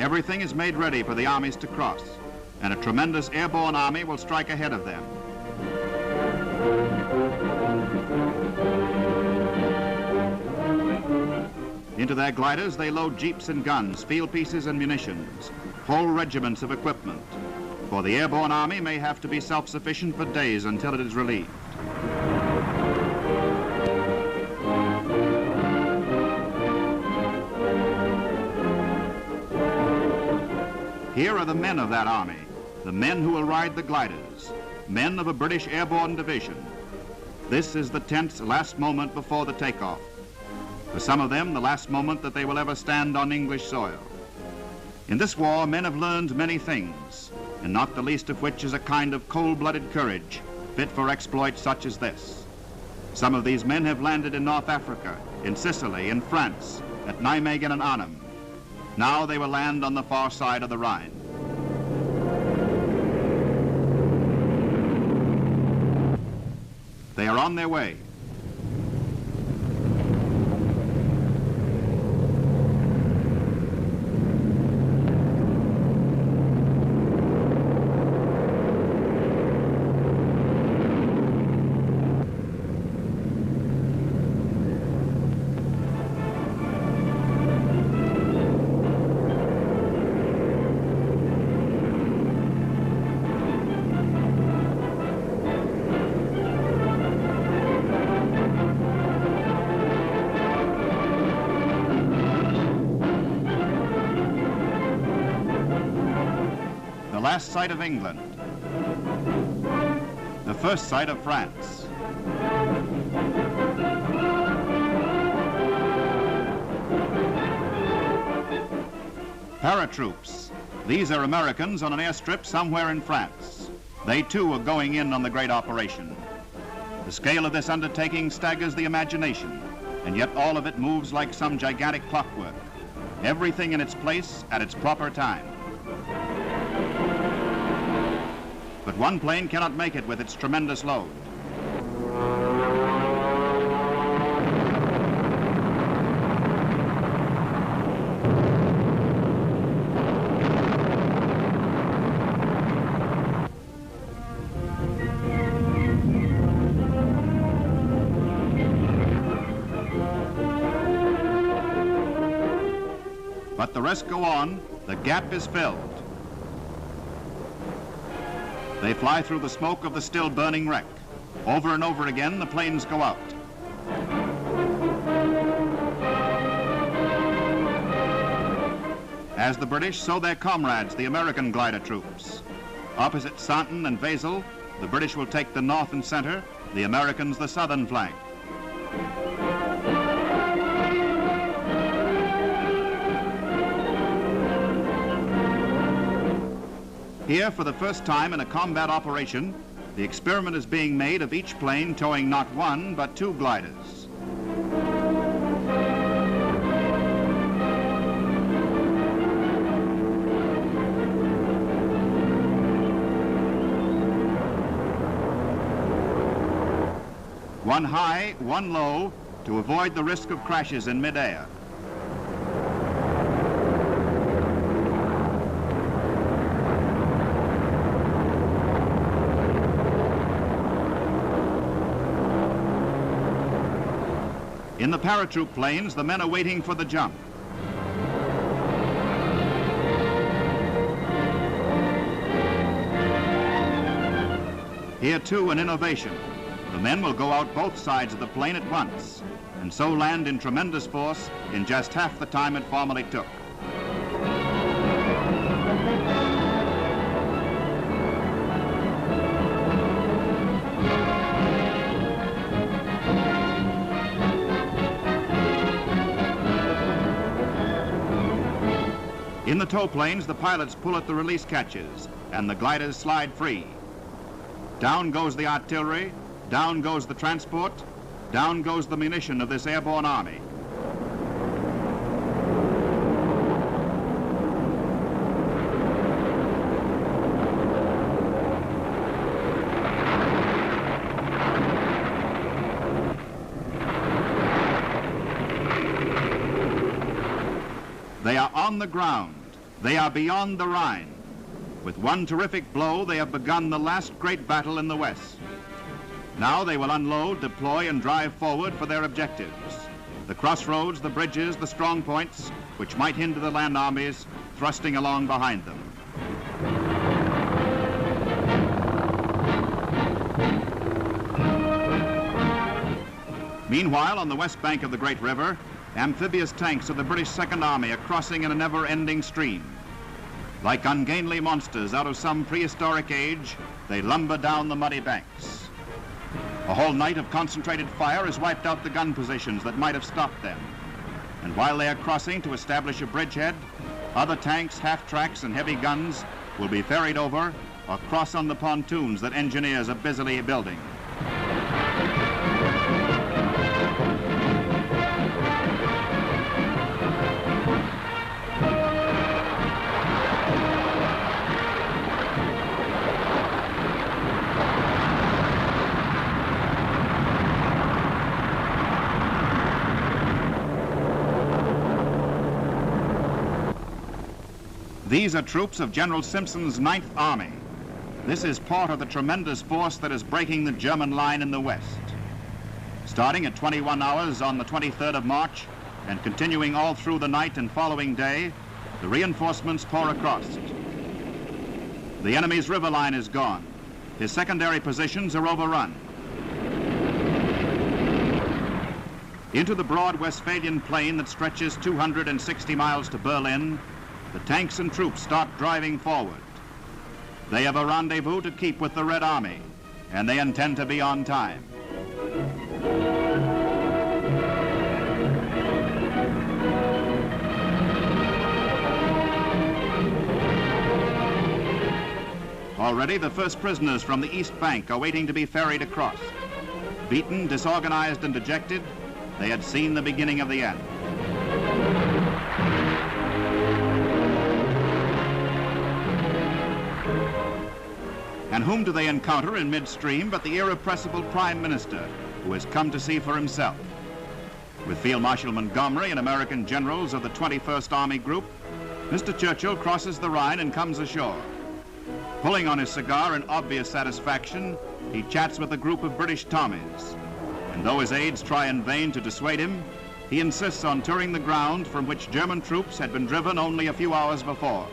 Everything is made ready for the armies to cross, and a tremendous airborne army will strike ahead of them. Into their gliders they load jeeps and guns, field pieces and munitions, whole regiments of equipment, for the airborne army may have to be self-sufficient for days until it is relieved. Here are the men of that army, the men who will ride the gliders, men of a British airborne division. This is the tense last moment before the takeoff. For some of them, the last moment that they will ever stand on English soil. In this war, men have learned many things, and not the least of which is a kind of cold-blooded courage fit for exploits such as this. Some of these men have landed in North Africa, in Sicily, in France, at Nijmegen and Arnhem. Now they will land on the far side of the Rhine. They are on their way. The last sight of England, the first sight of France. Paratroops. These are Americans on an airstrip somewhere in France. They too are going in on the great operation. The scale of this undertaking staggers the imagination, and yet all of it moves like some gigantic clockwork. Everything in its place at its proper time. But one plane cannot make it with its tremendous load. But the rest go on, the gap is filled. They fly through the smoke of the still burning wreck. Over and over again, the planes go out. As the British, so their comrades, the American glider troops. Opposite Santon and Wesel, the British will take the north and center, the Americans the southern flank. Here, for the first time in a combat operation, the experiment is being made of each plane towing not one, but two gliders. One high, one low, to avoid the risk of crashes in midair. In the paratroop planes, the men are waiting for the jump. Here too, an innovation. The men will go out both sides of the plane at once, and so land in tremendous force in just half the time it formerly took. In the tow planes, the pilots pull at the release catches, and the gliders slide free. Down goes the artillery, down goes the transport, down goes the munition of this airborne army. They are on the ground, They are beyond the Rhine. With one terrific blow, they have begun the last great battle in the West. Now they will unload, deploy, and drive forward for their objectives. The crossroads, the bridges, the strong points, which might hinder the land armies thrusting along behind them. Meanwhile, on the west bank of the great river, amphibious tanks of the British Second Army are crossing in a never-ending stream. Like ungainly monsters out of some prehistoric age, they lumber down the muddy banks. A whole night of concentrated fire has wiped out the gun positions that might have stopped them. And while they are crossing to establish a bridgehead, other tanks, half-tracks, and heavy guns will be ferried over or cross on the pontoons that engineers are busily building. These are troops of General Simpson's 9th Army. This is part of the tremendous force that is breaking the German line in the west. Starting at 21 hours on the 23rd of March and continuing all through the night and following day, the reinforcements pour across. The enemy's river line is gone. His secondary positions are overrun. Into the broad Westphalian plain that stretches 260 miles to Berlin, the tanks and troops start driving forward. They have a rendezvous to keep with the Red Army, and they intend to be on time. Already the first prisoners from the East Bank are waiting to be ferried across. Beaten, disorganized, and dejected, they had seen the beginning of the end. And whom do they encounter in midstream but the irrepressible Prime Minister, who has come to see for himself. With Field Marshal Montgomery and American generals of the 21st Army Group, Mr. Churchill crosses the Rhine and comes ashore. Pulling on his cigar in obvious satisfaction, he chats with a group of British Tommies. And though his aides try in vain to dissuade him, he insists on touring the ground from which German troops had been driven only a few hours before.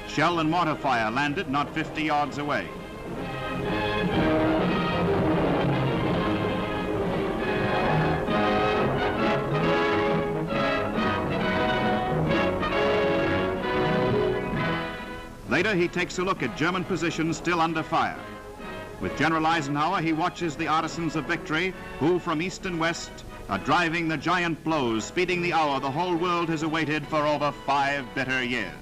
Shell and mortar fire landed not 50 yards away. Later, he takes a look at German positions still under fire. With General Eisenhower, he watches the artisans of victory, who from east and west are driving the giant blows, speeding the hour the whole world has awaited for over 5 bitter years.